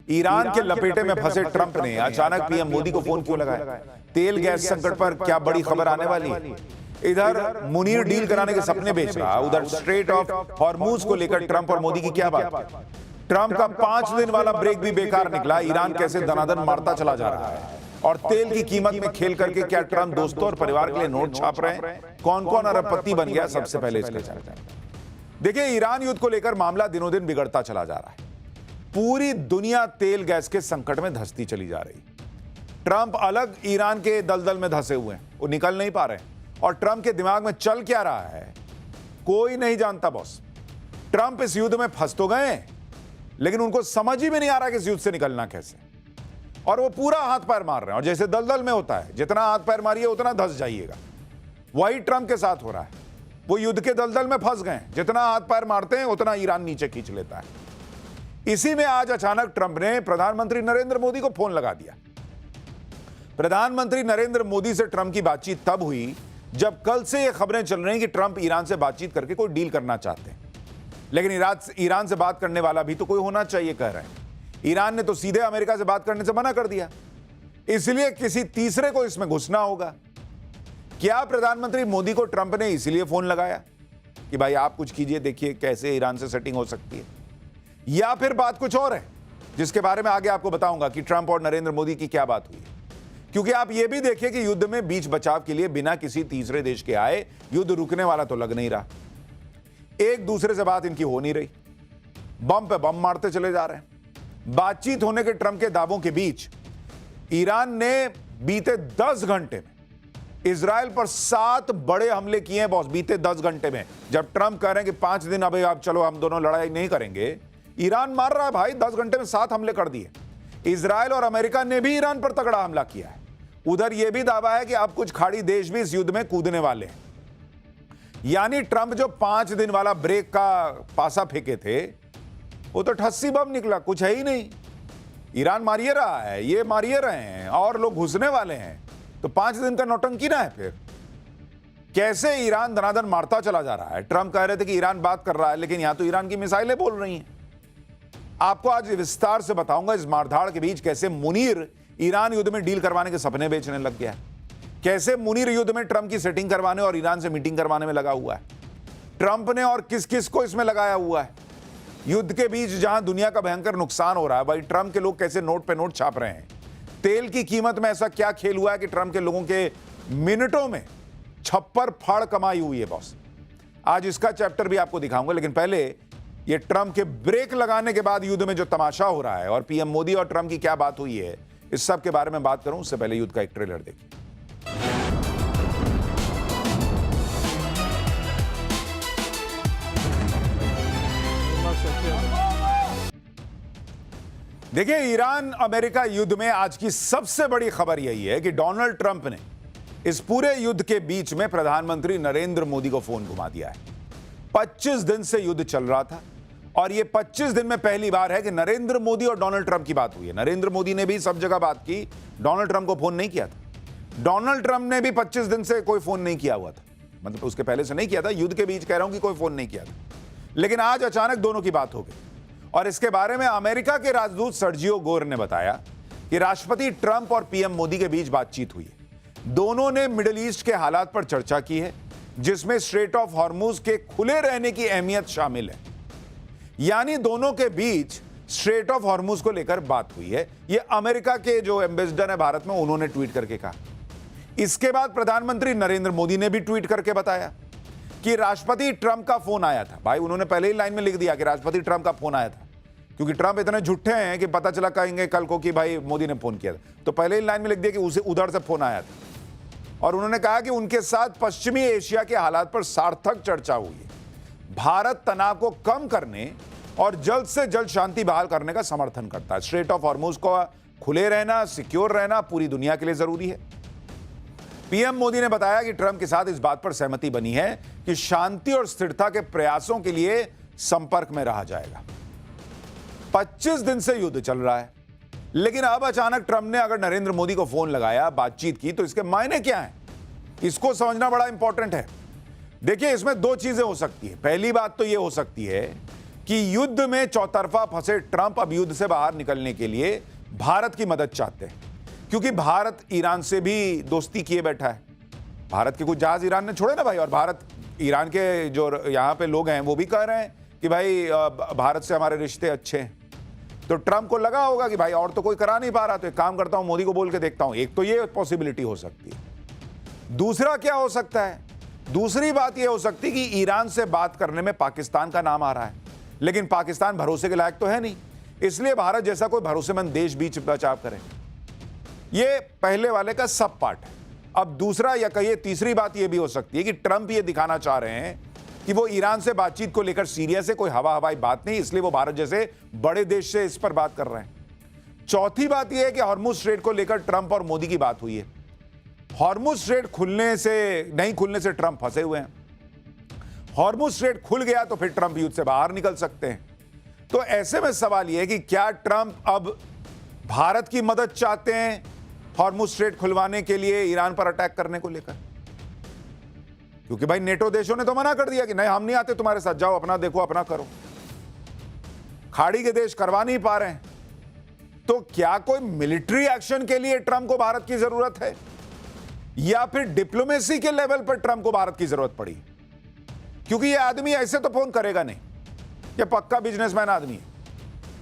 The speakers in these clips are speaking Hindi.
ईरान के लपेटे में फंसे ट्रंप ने अचानक पीएम मोदी को फोन क्यों लगाया? तेल गैस संकट पर क्या बड़ी खबर आने वाली है? इधर मुनीर डील कराने के सपने बेच रहा, उधर स्ट्रेट ऑफ हॉर्मूज को लेकर ट्रंप और मोदी की क्या बात? ट्रंप का 5 दिन वाला ब्रेक भी बेकार निकला। ईरान कैसे दनादन मारता चला जा रहा है और तेल की कीमत में खेल करके क्या ट्रंप दोस्तों और परिवार के लिए नोट छाप रहे हैं? कौन कौन अरबपति बन गया? सबसे पहले इसके चर्चा। देखिए, ईरान युद्ध को लेकर मामला दिनों दिन बिगड़ता चला जा रहा है। पूरी दुनिया तेल गैस के संकट में धंसती चली जा रही। ट्रंप अलग ईरान के दलदल में धंसे हुए हैं, वो निकल नहीं पा रहे हैं। और ट्रंप के दिमाग में चल क्या रहा है कोई नहीं जानता बॉस। ट्रंप इस युद्ध में फंस तो गए, लेकिन उनको समझ ही में नहीं आ रहा कि इस युद्ध से निकलना कैसे। और वो पूरा हाथ पैर मार रहे हैं, और जैसे दलदल में होता है जितना हाथ पैर मारिए उतना धंस जाइएगा, वही ट्रंप के साथ हो रहा है। वो युद्ध के दलदल में फंस गए, जितना हाथ पैर मारते हैं उतना ईरान नीचे खींच लेता है। इसी में आज अचानक ट्रंप ने प्रधानमंत्री नरेंद्र मोदी को फोन लगा दिया। प्रधानमंत्री नरेंद्र मोदी से ट्रंप की बातचीत तब हुई जब कल से ये खबरें चल रही हैं कि ट्रंप ईरान से बातचीत करके कोई डील करना चाहते हैं, लेकिन ईरान से बात करने वाला भी तो कोई होना चाहिए, कह रहे हैं। ईरान ने तो सीधे अमेरिका से बात करने से मना कर दिया, इसलिए किसी तीसरे को इसमें घुसना होगा। क्या प्रधानमंत्री मोदी को ट्रंप ने इसलिए फोन लगाया कि भाई आप कुछ कीजिए, देखिए कैसे ईरान से सेटिंग हो सकती है? या फिर बात कुछ और है जिसके बारे में आगे आपको बताऊंगा कि ट्रंप और नरेंद्र मोदी की क्या बात हुई है। क्योंकि आप यह भी देखिए कि युद्ध में बीच बचाव के लिए बिना किसी तीसरे देश के आए युद्ध रुकने वाला तो लग नहीं रहा। एक दूसरे से बात इनकी हो नहीं रही, बम पे बम मारते चले जा रहे हैं। बातचीत होने के ट्रंप के दावों के बीच ईरान ने बीते 10 घंटे में इजराइल पर 7 बड़े हमले किए हैं बॉस। बीते 10 घंटे में, जब ट्रंप कह रहे हैं कि 5 दिन अभी आप चलो हम दोनों लड़ाई नहीं करेंगे, ईरान मार रहा है भाई। 10 घंटे में 7 हमले कर दिए। इजराइल और अमेरिका ने भी ईरान पर तगड़ा हमला किया है। उधर यह भी दावा है कि अब कुछ खाड़ी देश भी इस युद्ध में कूदने वाले हैं। यानी ट्रंप जो 5 दिन वाला ब्रेक का पासा फेंके थे वो तो ठस्सी बम निकला, कुछ है ही नहीं। ईरान मारिए रहा है, ये मारिए रहे हैं और लोग घुसने वाले हैं, तो 5 दिन का नौटंकी ना है। फिर कैसे ईरान दनादन मारता चला जा रहा है। ट्रंप कह रहे थे कि ईरान बात कर रहा है, लेकिन यहां तो ईरान की मिसाइलें बोल रही हैं। आपको आज विस्तार से बताऊंगा इस मारधाड़ के बीच कैसे मुनीर ईरान युद्ध में डील करवाने के सपने बेचने लग गया है, कैसे मुनीर युद्ध में ट्रंप की सेटिंग करवाने और ईरान से मीटिंग करवाने में लगा हुआ है। ट्रंप ने और किस किस को इसमें लगाया हुआ है। युद्ध के बीच जहां दुनिया का भयंकर नुकसान हो रहा है, भाई ट्रंप के लोग कैसे नोट पे नोट छाप रहे हैं। तेल की कीमत में ऐसा क्या खेल हुआ है कि ट्रंप के लोगों के मिनटों में छप्पर फाड़ कमाई हुई है बॉस। आज इसका चैप्टर भी आपको दिखाऊंगा, लेकिन पहले ये ट्रंप के ब्रेक लगाने के बाद युद्ध में जो तमाशा हो रहा है और पीएम मोदी और ट्रंप की क्या बात हुई है, इस सब के बारे में बात करूं उससे पहले युद्ध का एक ट्रेलर देखिए। देखिए, ईरान अमेरिका युद्ध में आज की सबसे बड़ी खबर यही है कि डोनाल्ड ट्रंप ने इस पूरे युद्ध के बीच में प्रधानमंत्री नरेंद्र मोदी को फोन घुमा दिया है। 25 दिन से युद्ध चल रहा था और ये 25 दिन में पहली बार है कि नरेंद्र मोदी और डोनाल्ड ट्रंप की बात हुई है। नरेंद्र मोदी ने भी सब जगह बात की, डोनाल्ड ट्रंप को फोन नहीं किया था। डोनाल्ड ट्रंप ने भी 25 दिन से कोई फोन नहीं किया हुआ था, मतलब उसके पहले से नहीं किया था, युद्ध के बीच कह रहा हूं कि कोई फोन नहीं किया था। लेकिन आज अचानक दोनों की बात हो गई और इसके बारे में अमेरिका के राजदूत सर्जियो गोर ने बताया कि राष्ट्रपति ट्रंप और पीएम मोदी के बीच बातचीत हुई है। दोनों ने मिडिल ईस्ट के हालात पर चर्चा की है, जिसमें स्ट्रेट ऑफ हॉर्मूज के खुले रहने की अहमियत शामिल है। यानी दोनों के बीच स्ट्रेट ऑफ हॉर्मूज को लेकर बात हुई है। यह अमेरिका के जो एम्बेसडर है भारत में, उन्होंने ट्वीट करके कहा। इसके बाद प्रधानमंत्री नरेंद्र मोदी ने भी ट्वीट करके बताया कि राष्ट्रपति ट्रंप का फोन आया था। भाई उन्होंने पहले ही लाइन में लिख दिया कि राष्ट्रपति ट्रंप का फोन आया था, क्योंकि ट्रंप इतने झूठे हैं कि पता चला कहेंगे कल को कि भाई मोदी ने फोन किया था, तो पहले ही लाइन में लिख दिया कि उसे उधर से फोन आया था। और उन्होंने कहा कि उनके साथ पश्चिमी एशिया के हालात पर सार्थक चर्चा हुई है। भारत तनाव को कम करने और जल्द से जल्द शांति बहाल करने का समर्थन करता है। स्ट्रेट ऑफ हॉर्मूज को खुले रहना, सिक्योर रहना पूरी दुनिया के लिए जरूरी है। पीएम मोदी ने बताया कि ट्रंप के साथ इस बात पर सहमति बनी है कि शांति और स्थिरता के प्रयासों के लिए संपर्क में रहा जाएगा। 25 दिन से युद्ध चल रहा है, लेकिन अब अचानक ट्रंप ने अगर नरेंद्र मोदी को फोन लगाया, बातचीत की, तो इसके मायने क्या हैं? इसको समझना बड़ा इंपॉर्टेंट है। देखिए, इसमें 2 चीजें हो सकती है। पहली बात तो यह हो सकती है कि युद्ध में चौतरफा फंसे ट्रंप अब युद्ध से बाहर निकलने के लिए भारत की मदद चाहते हैं, क्योंकि भारत ईरान से भी दोस्ती किए बैठा है। भारत के कुछ जहाज ईरान ने छोड़े ना भाई, और भारत ईरान के जो यहाँ पे लोग हैं वो भी कह रहे हैं कि भाई भारत से हमारे रिश्ते अच्छे हैं। तो ट्रंप को लगा होगा कि भाई और तो कोई करा नहीं पा रहा, तो एक काम करता हूं, मोदी को बोल के देखता हूं। एक तो ये पॉसिबिलिटी हो सकती है। दूसरा क्या हो सकता है? दूसरी बात ये हो सकती है कि ईरान से बात करने में पाकिस्तान का नाम आ रहा है, लेकिन पाकिस्तान भरोसे के लायक तो है नहीं, इसलिए भारत जैसा कोई भरोसेमंद देश बीच बचाव करे। ये पहले वाले का सब पार्ट है। अब दूसरा या कहिए तीसरी बात यह भी हो सकती है कि ट्रंप ये दिखाना चाह रहे हैं कि वो ईरान से बातचीत को लेकर सीरियस है, कोई हवाई बात नहीं, इसलिए वो भारत जैसे बड़े देश से इस पर बात कर रहे हैं। चौथी बात यह है कि हॉर्मुज स्ट्रेट को लेकर ट्रंप और मोदी की बात हुई है। हॉर्मुज स्ट्रेट खुलने से नहीं खुलने से ट्रंप फंसे हुए हैं। हॉर्मुज स्ट्रेट खुल गया तो फिर ट्रंप युद्ध से बाहर निकल सकते हैं। तो ऐसे में सवाल यह है कि क्या ट्रंप अब भारत की मदद चाहते हैं हॉर्मुज स्ट्रेट खुलवाने के लिए ईरान पर अटैक करने को लेकर? क्योंकि भाई नेटो देशों ने तो मना कर दिया कि नहीं, हम नहीं आते तुम्हारे साथ, जाओ अपना देखो, अपना करो। खाड़ी के देश करवा नहीं पा रहे हैं, तो क्या कोई मिलिट्री एक्शन के लिए ट्रंप को भारत की जरूरत है, या फिर डिप्लोमेसी के लेवल पर ट्रंप को भारत की जरूरत पड़ी? क्योंकि ये आदमी ऐसे तो फोन करेगा नहीं, ये पक्का बिजनेसमैन आदमी है।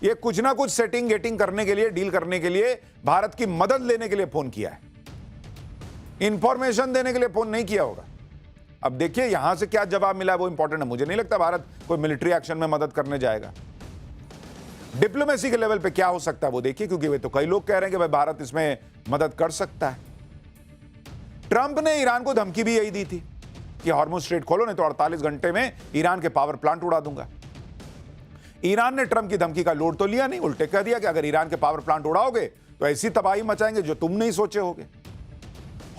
ये कुछ ना कुछ सेटिंग गेटिंग करने के लिए, डील करने के लिए, भारत की मदद लेने के लिए फोन किया है, इंफॉर्मेशन देने के लिए फोन नहीं किया होगा। अब देखिए यहां से क्या जवाब मिला वो इंपॉर्टेंट है। मुझे नहीं लगता भारत कोई मिलिट्री एक्शन में मदद करने जाएगा। डिप्लोमेसी के लेवल पे क्या हो सकता है वो देखिए, क्योंकि वे तो कई लोग कह रहे हैं कि भाई भारत इसमें मदद कर सकता है। ट्रंप ने ईरान को धमकी भी यही दी थी कि हॉर्मुज स्ट्रेट खोलो, नहीं तो 48 घंटे में ईरान के पावर प्लांट उड़ा दूंगा। ईरान ने ट्रंप की धमकी का लोड तो लिया नहीं, उल्टे कह दिया कि अगर ईरान के पावर प्लांट उड़ाओगे तो ऐसी तबाही मचाएंगे जो तुम नहीं सोचे होगे।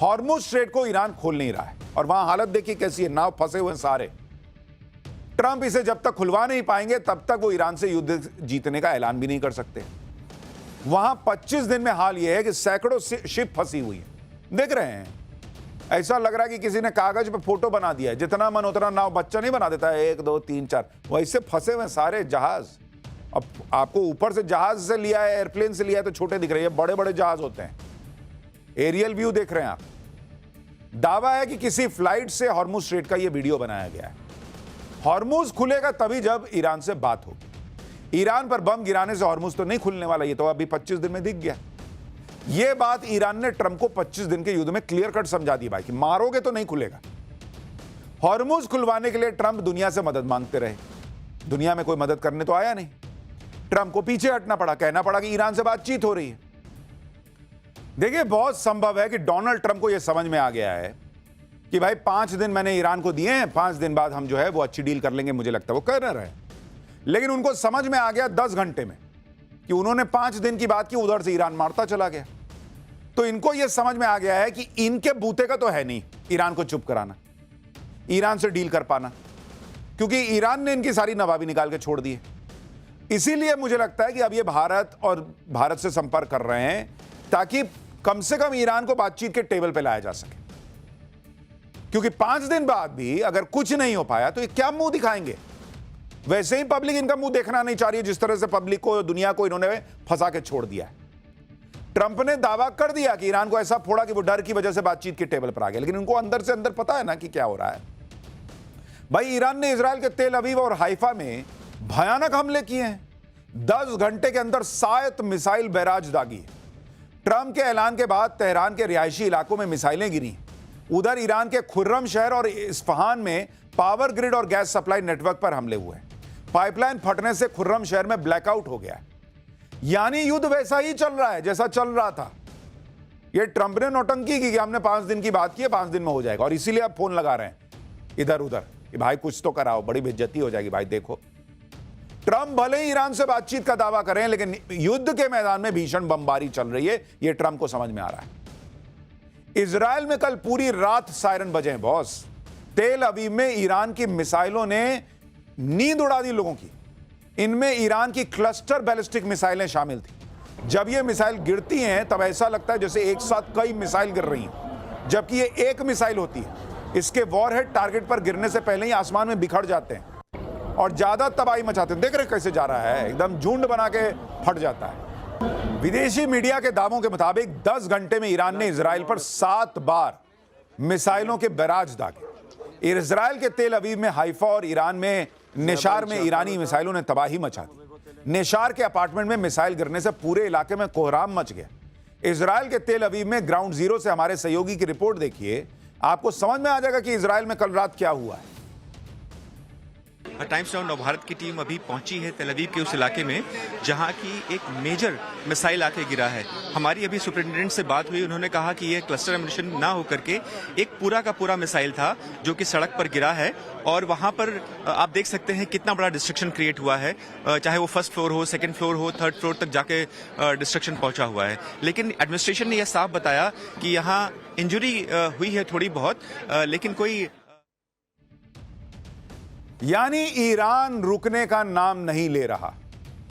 हॉर्मुज स्ट्रेट को ईरान खोल नहीं रहा है, और वहां हालत देखिए कैसी है, नाव फंसे हुए सारे। ट्रंप इसे जब तक खुलवा नहीं पाएंगे तब तक वो ईरान से युद्ध जीतने का ऐलान भी नहीं कर सकते। वहां 25 दिन में हाल यह है कि सैकड़ों शिप फंसी हुई है। देख रहे हैं, ऐसा लग रहा है कि किसी ने कागज पे फोटो बना दिया है, जितना मन उतना नाव बच्चा नहीं बना देता है, 1 2 3 4, वैसे फंसे हुए सारे जहाज। अब आपको ऊपर से जहाज से लिया है, एयरप्लेन से लिया है तो छोटे दिख रहे हैं, बड़े बड़े जहाज होते हैं। एरियल व्यू देख रहे हैं आप। दावा है कि किसी फ्लाइट से हॉर्मुज स्ट्रेट का यह वीडियो बनाया गया है। हॉर्मुज खुलेगा तभी जब ईरान से बात होगी। ईरान पर बम गिराने से हॉर्मुज तो नहीं खुलने वाला, ये तो अभी 25 दिन में दिख गया। यह बात ईरान ने ट्रंप को 25 दिन के युद्ध में क्लियर कट समझा दी भाई कि मारोगे तो नहीं खुलेगा। हॉर्मुज खुलवाने के लिए ट्रंप दुनिया से मदद मांगते रहे, दुनिया में कोई मदद करने तो आया नहीं। ट्रंप को पीछे हटना पड़ा, कहना पड़ा कि ईरान से बातचीत हो रही है। देखिए बहुत संभव है कि डोनाल्ड ट्रंप को यह समझ में आ गया है कि भाई 5 दिन मैंने ईरान को दिए हैं, 5 दिन बाद हम जो है वो अच्छी डील कर लेंगे, मुझे लगता है वो कर रहे। लेकिन उनको समझ में आ गया 10 घंटे में कि उन्होंने 5 दिन की बात की, उधर से ईरान मारता चला गया। तो इनको यह समझ में आ गया है कि इनके बूते का तो है नहीं ईरान को चुप कराना, ईरान से डील कर पाना, क्योंकि ईरान ने इनकी सारी नवाबी निकाल के छोड़ दी है। इसीलिए मुझे लगता है कि अब ये भारत से संपर्क कर रहे हैं ताकि कम से कम ईरान को बातचीत के टेबल पे लाया जा सके। क्योंकि 5 दिन बाद भी अगर कुछ नहीं हो पाया तो ये क्या मुंह दिखाएंगे? वैसे ही पब्लिक इनका मुंह देखना नहीं चाह रही है, जिस तरह से पब्लिक को, दुनिया को इन्होंने फंसा के छोड़ दिया है। ट्रंप ने दावा कर दिया कि ईरान को ऐसा फोड़ा कि वो डर की वजह से बातचीत के टेबल पर आ गया, लेकिन उनको अंदर से अंदर पता है ना कि क्या हो रहा है। भाई ईरान ने इजराइल के तेल अवीव और हाइफा में भयानक हमले किए हैं। 10 घंटे के अंदर 7 मिसाइल बैराज दागी। ट्रंप के ऐलान के बाद तेहरान के रिहायशी इलाकों में मिसाइलें गिरी। उधर ईरान के खुर्रम शहर और इस्फहान में पावर ग्रिड और गैस सप्लाई नेटवर्क पर हमले हुए। पाइपलाइन फटने से खुर्रम शहर में ब्लैकआउट हो गया। यानी युद्ध वैसा ही चल रहा है जैसा चल रहा था। ये ट्रंप ने नौटंकी की कि हमने 5 दिन की बात की है, 5 दिन में हो जाएगा, और इसीलिए आप फोन लगा रहे हैं इधर उधर कि भाई कुछ तो कराओ, बड़ी बेइज्जती हो जाएगी। भाई देखो, ट्रंप भले ही ईरान से बातचीत का दावा करें, लेकिन युद्ध के मैदान में भीषण बमबारी चल रही है, यह ट्रंप को समझ में आ रहा है। इजराइल में कल पूरी रात सायरन बजे हैं बॉस। तेल अवीव में ईरान की मिसाइलों ने नींद उड़ा दी लोगों की। इनमें ईरान की क्लस्टर बैलिस्टिक मिसाइलें शामिल थी। जब ये मिसाइल गिरती हैं तब ऐसा लगता है जैसे एक साथ कई मिसाइल गिर रही हैं, जबकि ये एक मिसाइल होती है। इसके वॉरहेड टारगेट पर गिरने से पहले ही आसमान में बिखर जाते हैं। और ज्यादा तबाही मचाते हैं। देख रहे कैसे जा रहा है, एकदम झुंड बना के फट जाता है। विदेशी मीडिया के दावों के मुताबिक 10 घंटे में ईरान ने इजराइल पर 7 बार मिसाइलों के बैराज दागे। इजराइल के तेल अवीव में, हाइफा और ईरान में नेशार में ईरानी मिसाइलों ने तबाही मचा दी। नेशार के अपार्टमेंट में मिसाइल गिरने से पूरे इलाके में कोहराम मच गया। इजराइल के तेल अवीव में ग्राउंड जीरो से हमारे सहयोगी की रिपोर्ट देखिए, आपको समझ में आ जाएगा कि इजराइल में कल रात क्या हुआ है। टाइम्स नाउ नवभारत की टीम अभी पहुंची है तेल अवीव के उस इलाके में जहां की एक मेजर मिसाइल आके गिरा है। हमारी अभी सुपरिटेंडेंट से बात हुई, उन्होंने कहा कि यह क्लस्टर एमिनेशन ना होकर के एक पूरा का पूरा मिसाइल था जो कि सड़क पर गिरा है और वहां पर आप देख सकते हैं कितना बड़ा डिस्ट्रक्शन क्रिएट हुआ है। चाहे वो फर्स्ट फ्लोर हो, सेकंड फ्लोर हो, थर्ड फ्लोर तक जाके डिस्ट्रक्शन पहुंचा हुआ है। लेकिन एडमिनिस्ट्रेशन ने यह साफ बताया कि यहाँ इंजरी हुई है थोड़ी बहुत, लेकिन कोई यानी ईरान रुकने का नाम नहीं ले रहा,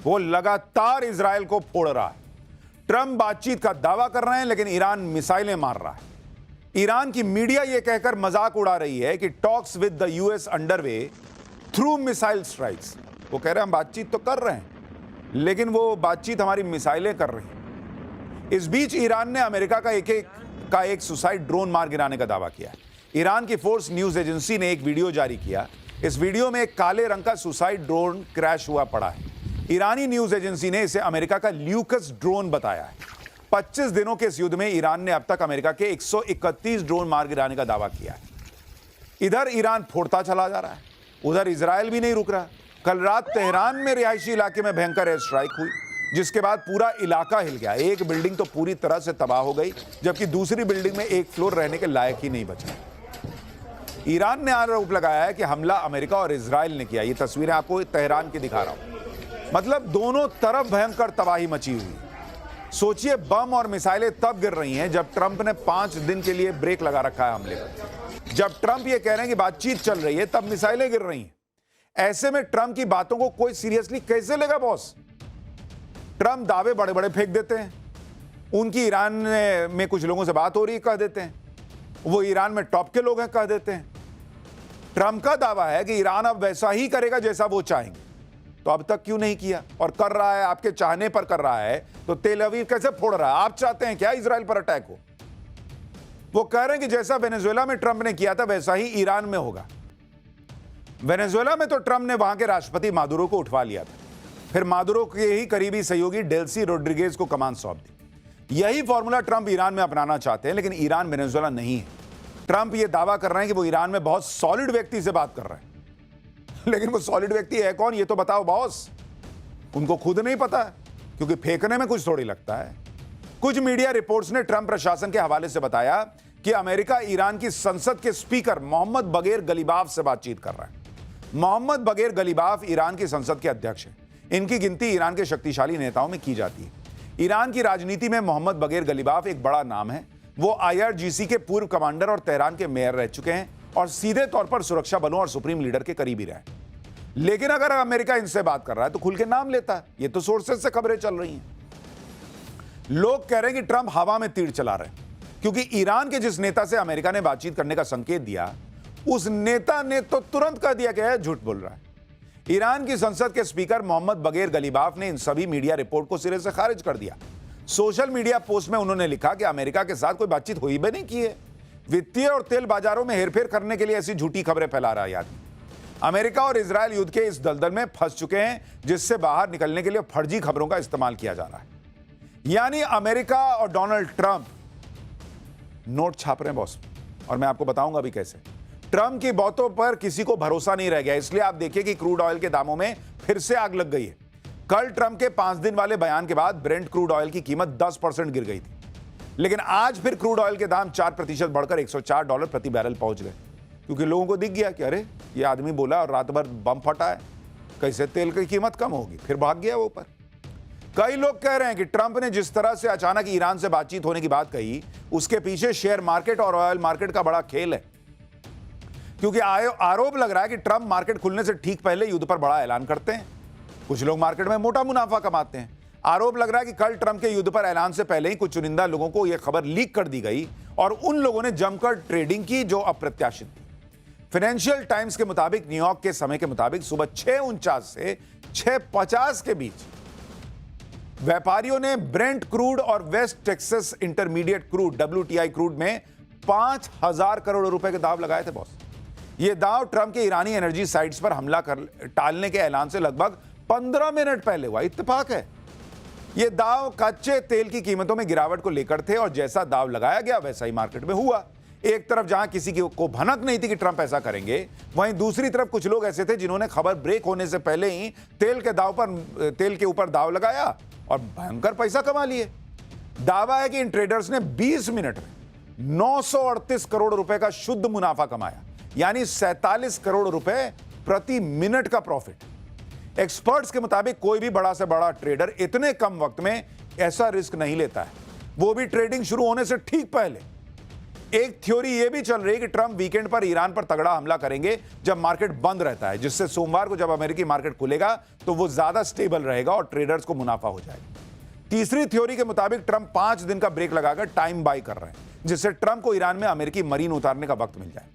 वो लगातार इजराइल को फोड़ रहा है। ट्रंप बातचीत का दावा कर रहे हैं लेकिन ईरान मिसाइलें मार रहा है। ईरान की मीडिया यह कहकर मजाक उड़ा रही है कि talks with the US underway through missile strikes. वो कह रहे हैं हम बातचीत तो कर रहे हैं लेकिन वो बातचीत हमारी मिसाइलें कर रही हैं। इस बीच ईरान ने अमेरिका का एक सुसाइड ड्रोन मार गिराने का दावा किया है। ईरान की फोर्स न्यूज एजेंसी ने एक वीडियो जारी किया। इस वीडियो में एक काले रंग का सुसाइड ड्रोन क्रैश हुआ पड़ा है। ईरानी न्यूज एजेंसी ने इसे अमेरिका का ल्यूकस ड्रोन बताया है। 25 दिनों के इस युद्ध में ईरान ने अब तक अमेरिका के 131 ड्रोन मार गिराने का दावा किया है। इधर ईरान फोड़ता चला जा रहा है, उधर इजराइल भी नहीं रुक रहा। कल रात तेहरान में रिहायशी इलाके में भयंकर एयर स्ट्राइक हुई जिसके बाद पूरा इलाका हिल गया। एक बिल्डिंग तो पूरी तरह से तबाह हो गई जबकि दूसरी बिल्डिंग में एक फ्लोर रहने के लायक ही नहीं बचा। ईरान ने आरोप लगाया है कि हमला अमेरिका और इजराइल ने किया। ये तस्वीरें आपको तेहरान की दिखा रहा हूं। मतलब दोनों तरफ भयंकर तबाही मची हुई। सोचिए, बम और मिसाइलें तब गिर रही हैं जब ट्रंप ने 5 दिन के लिए ब्रेक लगा रखा है हमले पर। जब ट्रंप ये कह रहे हैं कि बातचीत चल रही है तब मिसाइलें गिर रही हैं। ऐसे में ट्रंप की बातों को कोई सीरियसली कैसे लेगा बॉस? ट्रंप दावे बड़े बड़े फेंक देते हैं। उनकी ईरान में कुछ लोगों से बात हो रही है कह देते हैं, वो ईरान में टॉप के लोग हैं कह देते हैं। ट्रंप का दावा है कि ईरान अब वैसा ही करेगा जैसा वो चाहेंगे, तो अब तक क्यों नहीं किया? और कर रहा है, आपके चाहने पर कर रहा है, तो तेल अवीव कैसे फोड़ रहा है? आप चाहते हैं क्या इजराइल पर अटैक हो? वो कह रहे हैं कि जैसा वेनेजुएला में ट्रंप ने किया था वैसा ही ईरान में होगा। वेनेजुएला में तो ट्रंप ने वहां के राष्ट्रपति मादुरो को उठवा लिया था, फिर मादुरो के ही करीबी सहयोगी डेल्सी रोड्रिगेज को कमान सौंप दी। यही फॉर्मूला ट्रंप ईरान में अपनाना चाहते हैं, लेकिन ईरान वेनेजुएला नहीं है। ट्रंप ये दावा कर रहे हैं कि वो ईरान में बहुत सॉलिड व्यक्ति से बात कर रहे हैं, लेकिन वो सॉलिड व्यक्ति है कौन ये तो बताओ बॉस। उनको खुद नहीं पता है, क्योंकि फेंकने में कुछ थोड़ी लगता है। कुछ मीडिया रिपोर्ट्स ने ट्रंप प्रशासन के हवाले से बताया कि अमेरिका ईरान की संसद के स्पीकर मोहम्मद बगैर गलीबाफ से बातचीत कर रहा है। मोहम्मद बगैर गलीबाफ ईरान की संसद के अध्यक्ष हैं। इनकी गिनती ईरान के शक्तिशाली नेताओं में की जाती है। ईरान की राजनीति में मोहम्मद बगैर गलीबाफ एक बड़ा नाम है। वो IRGC के पूर्व कमांडर और तेहरान के मेयर रह चुके हैं और सीधे तौर पर सुरक्षा बलों और सुप्रीम लीडर के करीबी रहे। लेकिन अगर अमेरिका इनसे बात कर रहा है तो खुल के नाम लेता है। ये तो सोर्सेज से खबरें चल रही हैं। लोग कह रहे हैं कि ट्रंप हवा में तीर चला रहे हैं, क्योंकि ईरान के जिस नेता से अमेरिका ने बातचीत करने का संकेत दिया उस नेता ने तो तुरंत कह दिया कि झूठ बोल रहा है। ईरान की संसद के स्पीकर मोहम्मद बगैर गलीबाफ ने इन सभी मीडिया रिपोर्ट को सिरे से खारिज कर दिया। सोशल मीडिया पोस्ट में उन्होंने लिखा कि अमेरिका के साथ कोई बातचीत हुई भी नहीं की है। वित्तीय और तेल बाजारों में हेरफेर करने के लिए ऐसी झूठी खबरें फैला रहा है आदमी। अमेरिका और इजराइल युद्ध के इस दलदल में फंस चुके हैं जिससे बाहर निकलने के लिए फर्जी खबरों का इस्तेमाल किया जा रहा है। यानी अमेरिका और डोनाल्ड ट्रंप नोट छाप रहे हैं बॉस, और मैं आपको बताऊंगा अभी कैसे। ट्रंप की बातों पर किसी को भरोसा नहीं रह गया, इसलिए आप देखिए कि क्रूड ऑयल के दामों में फिर से आग लग गई है। कल ट्रंप के 5 दिन वाले बयान के बाद ब्रेंट क्रूड ऑयल की कीमत 10% गिर गई थी, लेकिन आज फिर क्रूड ऑयल के दाम 4% बढ़कर $104 प्रति बैरल पहुंच गए, क्योंकि लोगों को दिख गया कि अरे ये आदमी बोला और रात भर बम फटा है, कैसे तेल की कीमत कम होगी, फिर भाग गया वो ऊपर। कई लोग कह रहे हैं कि ट्रंप ने जिस तरह से अचानक ईरान से बातचीत होने की बात कही उसके पीछे शेयर मार्केट और ऑयल मार्केट का बड़ा खेल है, क्योंकि आरोप लग रहा है कि ट्रंप मार्केट खुलने से ठीक पहले युद्ध पर बड़ा ऐलान करते हैं। कुछ लोग मार्केट में मोटा मुनाफा कमाते हैं। आरोप लग रहा है कि कल ट्रंप के युद्ध पर ऐलान से पहले ही कुछ चुनिंदा लोगों को यह खबर लीक कर दी गई और उन लोगों ने जमकर ट्रेडिंग की जो अप्रत्याशित थी। फाइनेंशियल टाइम्स के मुताबिक न्यूयॉर्क के समय के मुताबिक सुबह 6:49 से 6:50 के बीच व्यापारियों ने ब्रेंट क्रूड और West Texas intermediate crude WTI crude में 5,000 करोड़ रुपए के दाव लगाए थे बॉस। ये दाव ट्रंप के ईरानी एनर्जी साइट्स पर हमला कर टालने के ऐलान से लगभग 15 मिनट पहले हुआ। इत्तेफाक है। ये दाव कच्चे तेल की कीमतों में गिरावट को लेकर थे और जैसा दाव लगाया गया वैसा ही मार्केट में हुआ। एक तरफ जहां किसी को भनक नहीं थी कि ट्रंप ऐसा करेंगे, वहीं दूसरी तरफ कुछ लोग ऐसे थे जिन्होंने खबर ब्रेक होने से पहले ही तेल के ऊपर दाव लगाया और भयंकर पैसा कमा लिए। दावा है कि इन ट्रेडर्स ने 20 मिनट में 938 करोड़ रुपए का शुद्ध मुनाफा कमाया, यानी 47 करोड़ रुपए प्रति मिनट का प्रॉफिट। एक्सपर्ट्स के मुताबिक कोई भी बड़ा से बड़ा ट्रेडर इतने कम वक्त में ऐसा रिस्क नहीं लेता है, वो भी ट्रेडिंग शुरू होने से ठीक पहले। एक थ्योरी यह भी चल रही है कि ट्रंप वीकेंड पर ईरान पर तगड़ा हमला करेंगे जब मार्केट बंद रहता है, जिससे सोमवार को जब अमेरिकी मार्केट खुलेगा तो वो ज्यादा स्टेबल रहेगा और ट्रेडर्स को मुनाफा हो जाएगा। तीसरी थ्योरी के मुताबिक ट्रंप 5 दिन का ब्रेक लगाकर टाइम बाय कर रहे हैं, जिससे ट्रंप को ईरान में अमेरिकी मरीन उतारने का वक्त मिल जाए।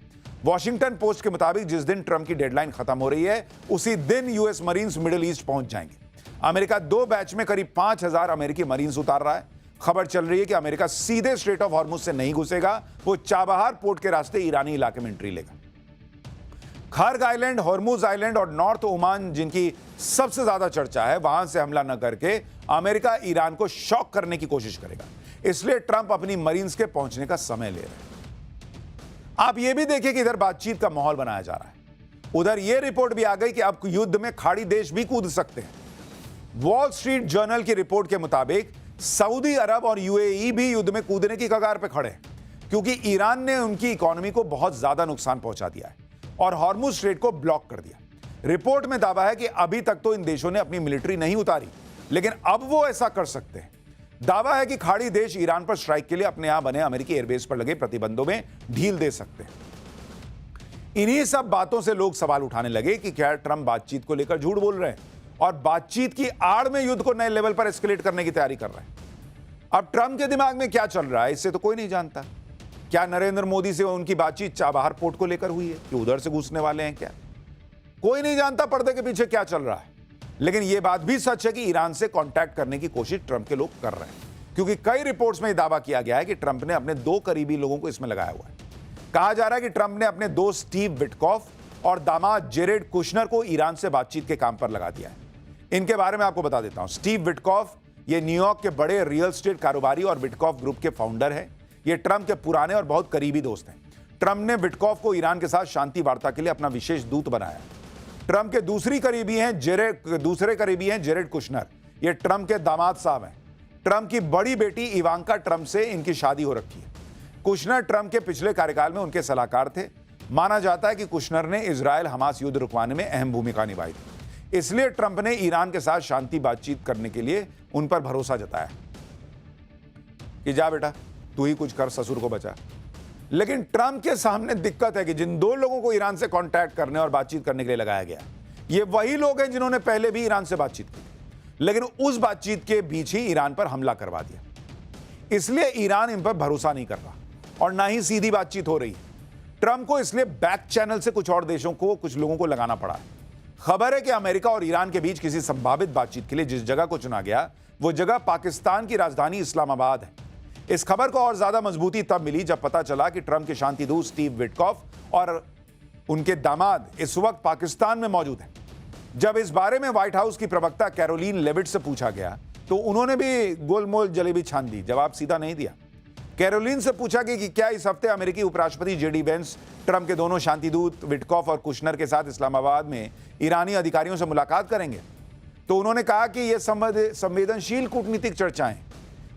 वॉशिंगटन पोस्ट के मुताबिक जिस दिन ट्रंप की डेडलाइन खत्म हो रही है उसी दिन यूएस मरीन्स मिडिल ईस्ट पहुंच जाएंगे। अमेरिका 2 बैच में करीब 5,000 अमेरिकी मरीन्स उतार रहा है। खबर चल रही है कि अमेरिका सीधे स्ट्रेट ऑफ हॉर्मुज से नहीं घुसेगा, वो चाबहार पोर्ट के रास्ते ईरानी इलाके में एंट्री लेगा। खर्ग आइलैंड, हॉर्मुज आइलैंड और नॉर्थ ओमान जिनकी सबसे ज्यादा चर्चा है, वहां से हमला न करके अमेरिका ईरान को शॉक करने की कोशिश करेगा। इसलिए ट्रंप अपनी मरीन्स के पहुंचने का समय ले रहे हैं। आप यह भी देखिए कि इधर बातचीत का माहौल बनाया जा रहा है, उधर यह रिपोर्ट भी आ गई कि अब युद्ध में खाड़ी देश भी कूद सकते हैं। वॉल स्ट्रीट जर्नल की रिपोर्ट के मुताबिक सऊदी अरब और यूएई भी युद्ध में कूदने की कगार पर खड़े हैं, क्योंकि ईरान ने उनकी इकोनॉमी को बहुत ज्यादा नुकसान पहुंचा दिया है और हॉर्मुज स्ट्रेट को ब्लॉक कर दिया। रिपोर्ट में दावा है कि अभी तक तो इन देशों ने अपनी मिलिट्री नहीं उतारी, लेकिन अब वो ऐसा कर सकते हैं। दावा है कि खाड़ी देश ईरान पर स्ट्राइक के लिए अपने यहां बने अमेरिकी एयरबेस पर लगे प्रतिबंधों में ढील दे सकते हैं। इन्हीं सब बातों से लोग सवाल उठाने लगे कि क्या ट्रंप बातचीत को लेकर झूठ बोल रहे हैं और बातचीत की आड़ में युद्ध को नए लेवल पर एस्केलेट करने की तैयारी कर रहे हैं। अब ट्रंप के दिमाग में क्या चल रहा है इससे तो कोई नहीं जानता। क्या नरेंद्र मोदी से उनकी बातचीत चाबहार पोर्ट को लेकर हुई है कि उधर से घुसने वाले हैं? क्या कोई नहीं जानता पर्दे के पीछे क्या चल रहा है। लेकिन यह बात भी सच है कि ईरान से कांटेक्ट करने की कोशिश ट्रंप के लोग कर रहे हैं, क्योंकि कई रिपोर्ट्स में यह दावा किया गया है कि ट्रंप ने अपने 2 करीबी लोगों को इसमें लगाया हुआ है। कहा जा रहा है कि ट्रंप ने अपने दोस्त स्टीव विटकॉफ और दामाद जेरेड कुशनर को ईरान से बातचीत के काम पर लगा दिया है। इनके बारे में आपको बता देता हूं। स्टीव विटकॉफ ये न्यूयॉर्क के बड़े रियल एस्टेट कारोबारी और विटकॉफ ग्रुप के फाउंडर हैं। ये ट्रंप के पुराने और बहुत करीबी दोस्त हैं। ट्रंप ने विटकॉफ को ईरान के साथ शांति वार्ता के लिए अपना विशेष दूत बनाया। ट्रंप के दूसरे करीबी हैं जेरेड कुशनर। ये ट्रंप के दामाद साहब हैं। ट्रंप की बड़ी बेटी इवांका ट्रंप से इनकी शादी हो रखी है। कुशनर ट्रंप के पिछले कार्यकाल में उनके सलाहकार थे। माना जाता है कि कुशनर ने इजरायल हमास युद्ध रुकवाने में अहम भूमिका निभाई थी। इसलिए ट्रंप ने ईरान के साथ शांति बातचीत करने के लिए उन पर भरोसा जताया कि जा बेटा तू ही कुछ कर, ससुर को बचा। लेकिन ट्रंप के सामने दिक्कत है कि जिन 2 लोगों को ईरान से कांटेक्ट करने और बातचीत करने के लिए लगाया गया, ये वही लोग हैं जिन्होंने पहले भी ईरान से बातचीत की, लेकिन उस बातचीत के बीच ही ईरान पर हमला करवा दिया। इसलिए ईरान इन पर भरोसा नहीं कर रहा और ना ही सीधी बातचीत हो रही है। ट्रंप को इसलिए बैक चैनल से कुछ और देशों को, कुछ लोगों को लगाना पड़ा है। खबर है कि अमेरिका और ईरान के बीच किसी संभावित बातचीत के लिए जिस जगह को चुना गया, वो जगह पाकिस्तान की राजधानी इस्लामाबाद है। इस खबर को और ज्यादा मजबूती तब मिली जब पता चला कि ट्रंप के शांति दूत स्टीव विटकॉफ और उनके दामाद इस वक्त पाकिस्तान में मौजूद हैं। जब इस बारे में व्हाइट हाउस की प्रवक्ता कैरोलीन लेविट से पूछा गया तो उन्होंने भी गोलमोल जलेबी छान दी, जवाब सीधा नहीं दिया। कैरोलीन से पूछा कि क्या इस हफ्ते अमेरिकी उपराष्ट्रपति जेडी वेंस ट्रंप के दोनों शांति दूत विटकॉफ और कुशनर के साथ इस्लामाबाद में ईरानी अधिकारियों से मुलाकात करेंगे, तो उन्होंने कहा कि यह संवेदनशील कूटनीतिक चर्चाएं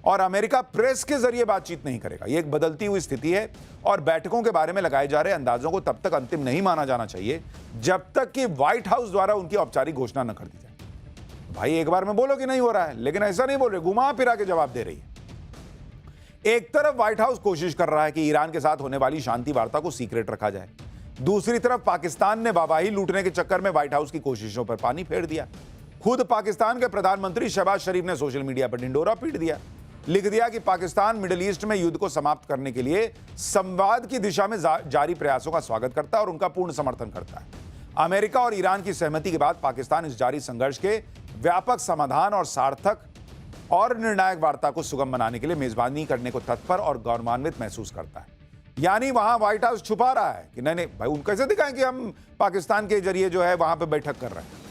और अमेरिका प्रेस के जरिए बातचीत नहीं करेगा। यह एक बदलती हुई स्थिति है और बैठकों के बारे में लगाए जा रहे अंदाजों को तब तक अंतिम नहीं माना जाना चाहिए जब तक कि व्हाइट हाउस द्वारा उनकी औपचारिक घोषणा न कर दी जाए। भाई एक बार में बोलो कि नहीं हो रहा है, लेकिन ऐसा नहीं बोल रहे, घुमा फिरा के जवाब दे रही है। एक तरफ व्हाइट हाउस कोशिश कर रहा है कि ईरान के साथ होने वाली शांति वार्ता को सीक्रेट रखा जाए, दूसरी तरफ पाकिस्तान ने वाहवाही लूटने के चक्कर में व्हाइट हाउस की कोशिशों पर पानी फेर दिया। खुद पाकिस्तान के प्रधानमंत्री शहबाज शरीफ ने सोशल मीडिया पर ढिंडोरा पीट दिया। लिख दिया कि पाकिस्तान मिडिल ईस्ट में युद्ध को समाप्त करने के लिए संवाद की दिशा में जारी प्रयासों का स्वागत करता है और उनका पूर्ण समर्थन करता है। अमेरिका और ईरान की सहमति के बाद पाकिस्तान इस जारी संघर्ष के व्यापक समाधान और सार्थक और निर्णायक वार्ता को सुगम बनाने के लिए मेजबानी करने को तत्पर और गौरवान्वित महसूस करता है। यानी वहां व्हाइट हाउस छुपा रहा है कि नहीं भाई, उनको कैसे दिखाएं कि हम पाकिस्तान के जरिए जो है वहां पे बैठक कर रहे हैं।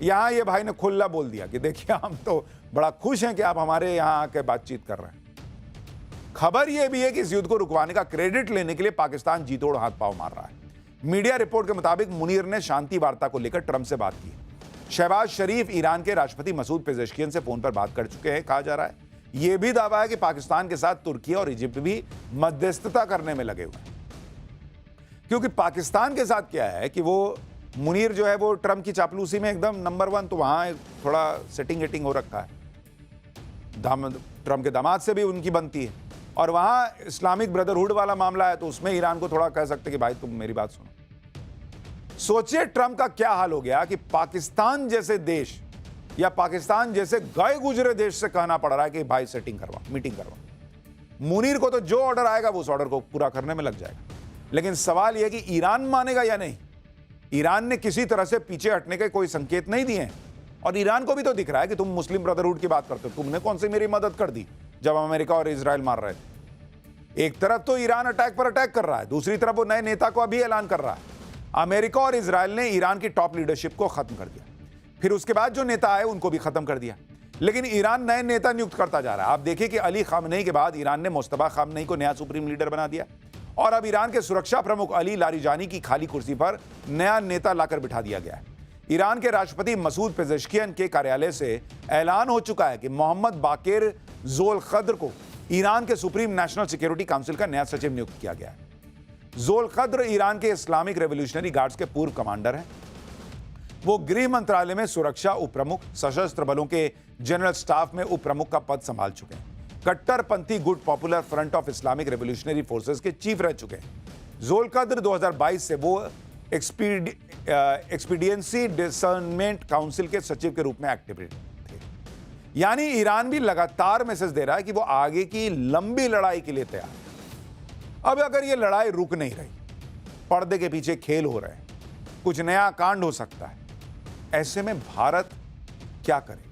यहां ये भाई ने खुला बोल दिया कि देखिए हम तो बड़ा खुश हैं कि आप हमारे यहां आके बातचीत कर रहे हैं। खबर यह भी है कि इस युद्ध को रुकवाने का क्रेडिट लेने के लिए पाकिस्तान जी तोड़ हाथ पांव मार रहा है। मीडिया रिपोर्ट के मुताबिक मुनीर ने शांति वार्ता को लेकर ट्रंप से बात की। शहबाज शरीफ ईरान के राष्ट्रपति मसूद पेजेश्कियन से फोन पर बात कर चुके हैं। कहा जा रहा है यह भी दावा है कि पाकिस्तान के साथ तुर्की और इजिप्ट भी मध्यस्थता करने में लगे हुए हैं, क्योंकि पाकिस्तान के साथ क्या है कि वो मुनीर जो है वो ट्रंप की चापलूसी में एकदम नंबर 1, तो वहां थोड़ा सेटिंग वेटिंग हो रखा है। ट्रंप के दामाद से भी उनकी बनती है, और वहां इस्लामिक ब्रदरहुड वाला मामला है तो उसमें ईरान को थोड़ा कह सकते कि भाई तुम मेरी बात सुनो। सोचिए ट्रंप का क्या हाल हो गया कि पाकिस्तान जैसे देश या पाकिस्तान जैसे गए गुजरे देश से कहना पड़ रहा है कि भाई सेटिंग करवा, मीटिंग करवा। मुनीर को तो जो ऑर्डर आएगा वो उस ऑर्डर को पूरा करने में लग जाएगा। लेकिन सवाल यह कि ईरान मानेगा या नहीं। ईरान ने किसी तरह से पीछे हटने के कोई संकेत नहीं दिए हैं, और ईरान को भी तो दिख रहा है कि तुम मुस्लिम ब्रदरहुड की बात करते हो, तुमने कौन सी मेरी मदद कर दी जब अमेरिका और इजराइल मार रहे थे। एक तरफ तो ईरान अटैक पर अटैक कर रहा है, दूसरी तरफ वो नए नेता को अभी ऐलान कर रहा है। अमेरिका और इजराइल ने ईरान की टॉप लीडरशिप को खत्म कर दिया, फिर उसके बाद जो नेता आए उनको भी खत्म कर दिया, लेकिन ईरान नए नेता नियुक्त करता जा रहा है। आप देखिए कि अली खामनेई के बाद ईरान ने मुस्तफा खामनेई को नया सुप्रीम लीडर बना दिया, और अब ईरान के सुरक्षा प्रमुख अली लारिजानी की खाली कुर्सी पर नया नेता लाकर बिठा दिया गया है। ईरान के राष्ट्रपति मसूद पेजेश्कियन के कार्यालय से ऐलान हो चुका है कि मोहम्मद बाकिर ज़ोलखद्र को ईरान के सुप्रीम नेशनल सिक्योरिटी काउंसिल का नया सचिव नियुक्त किया गया है। ज़ोलखद्र ईरान के इस्लामिक रेवोल्यूशनरी गार्ड्स के पूर्व कमांडर हैं। वो गृह मंत्रालय में सुरक्षा उपप्रमुख, सशस्त्र बलों के जनरल स्टाफ में उपप्रमुख का पद संभाल चुके हैं। कट्टरपंथी good popular front of Islamic revolutionary forces के चीफ रह चुके हैं। ज़ोलखद्र 2022 से वो एक्सपीडियंसी डिसर्नमेंट काउंसिल के सचिव के रूप में एक्टिव थे। यानी ईरान भी लगातार मैसेज दे रहा है कि वो आगे की लंबी लड़ाई के लिए तैयार है। अब अगर ये लड़ाई रुक नहीं रही, पर्दे के पीछे खेल हो रहे हैं, कुछ नया कांड हो सकता है, ऐसे में भारत क्या करे?